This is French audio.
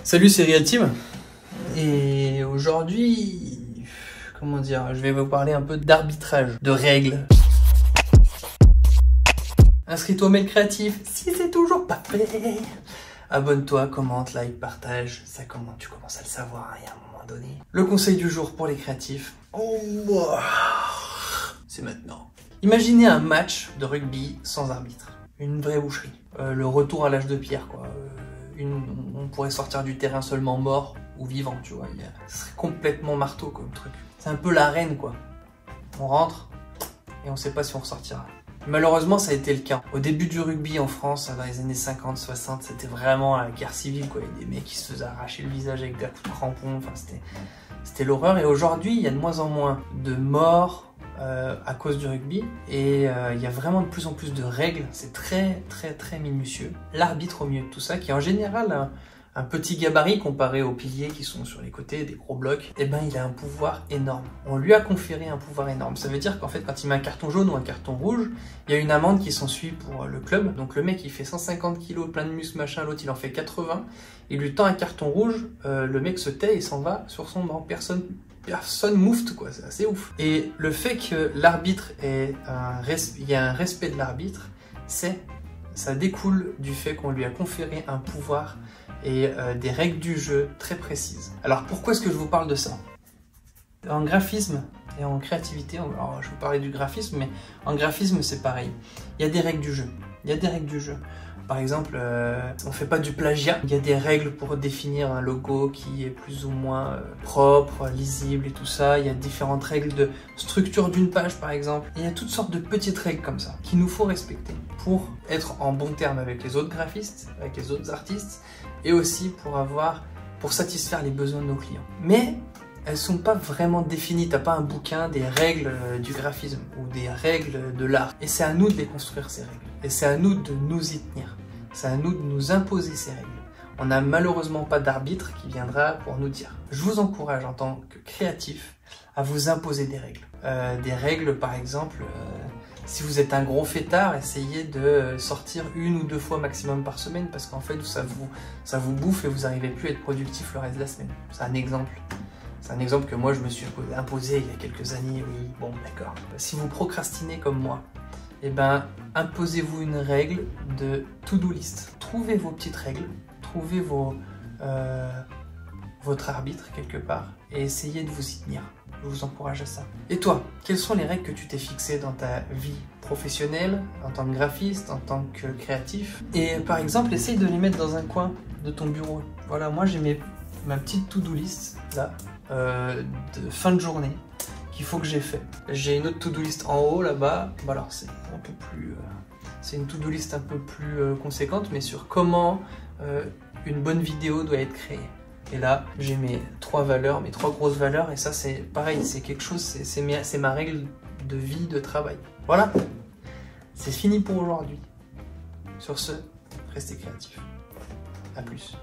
Salut, c'est Real Team. Et aujourd'hui, comment dire, je vais vous parler un peu d'arbitrage, de règles. Inscris-toi au mail créatif si c'est toujours pas fait. Abonne-toi, commente, like, partage. Ça comment tu commences à le savoir à un moment donné. Le conseil du jour pour les créatifs. C'est maintenant. Imaginez un match de rugby sans arbitre. Une vraie boucherie. Le retour à l'âge de pierre, quoi. On pourrait sortir du terrain seulement mort ou vivant, tu vois. Ce serait complètement marteau comme truc. C'est un peu l'arène, quoi. On rentre et on sait pas si on ressortira. Malheureusement, ça a été le cas. Au début du rugby en France, dans les années 50-60, c'était vraiment la guerre civile, quoi. Il y a des mecs qui se faisaient arracher le visage avec des coups de crampon. Enfin, c'était l'horreur. Et aujourd'hui, il y a de moins en moins de morts à cause du rugby. Et il y a vraiment de plus en plus de règles. C'est très, très, très minutieux. L'arbitre au milieu de tout ça, qui est en général un petit gabarit comparé aux piliers qui sont sur les côtés, des gros blocs, eh ben il a un pouvoir énorme. On lui a conféré un pouvoir énorme. Ça veut dire qu'en fait, quand il met un carton jaune ou un carton rouge, il y a une amende qui s'ensuit pour le club. Donc le mec, il fait 150 kilos, plein de muscles, machin, l'autre, il en fait 80. Il lui tend un carton rouge, le mec se tait et s'en va sur son banc. Personne moufte, quoi. C'est assez ouf. Et le fait que l'arbitre ait il y a un respect de l'arbitre, ça découle du fait qu'on lui a conféré un pouvoir et des règles du jeu très précises. Alors pourquoi est-ce que je vous parle de ça? En graphisme et en créativité, alors je vous parlais du graphisme, mais en graphisme c'est pareil. Il y a des règles du jeu. Il y a des règles du jeu. Par exemple, on ne fait pas du plagiat. Il y a des règles pour définir un logo qui est plus ou moins propre, lisible et tout ça. Il y a différentes règles de structure d'une page, par exemple. Et il y a toutes sortes de petites règles comme ça qu'il nous faut respecter pour être en bon terme avec les autres graphistes, avec les autres artistes, et aussi pour satisfaire les besoins de nos clients. Mais elles sont pas vraiment définies. T'as pas un bouquin des règles du graphisme ou des règles de l'art. Et c'est à nous de les construire, ces règles. Et c'est à nous de nous y tenir. C'est à nous de nous imposer ces règles. On n'a malheureusement pas d'arbitre qui viendra pour nous dire. Je vous encourage en tant que créatif à vous imposer des règles. Des règles, par exemple, si vous êtes un gros fêtard, essayez de sortir 1 ou 2 fois maximum par semaine parce qu'en fait, ça vous bouffe et vous n'arrivez plus à être productif le reste de la semaine. C'est un exemple. C'est un exemple que moi, je me suis imposé il y a quelques années. Oui, bon, d'accord. Si vous procrastinez comme moi, eh ben, imposez-vous une règle de to-do list. Trouvez vos petites règles, trouvez votre arbitre quelque part et essayez de vous y tenir. Je vous encourage à ça. Et toi, quelles sont les règles que tu t'es fixées dans ta vie professionnelle, en tant que graphiste, en tant que créatif? Et par exemple, essaye de les mettre dans un coin de ton bureau. Voilà, moi j'ai ma petite to-do list, là, de fin de journée, qu'il faut que j'ai fait. J'ai une autre to-do list en haut, là-bas. Voilà, c'est un peu plus... c'est une to-do list un peu plus conséquente, mais sur comment une bonne vidéo doit être créée. Et là, j'ai mes 3 valeurs, mes 3 grosses valeurs, et ça, c'est pareil, c'est quelque chose, c'est ma règle de vie, de travail. Voilà, c'est fini pour aujourd'hui. Sur ce, restez créatifs. À plus.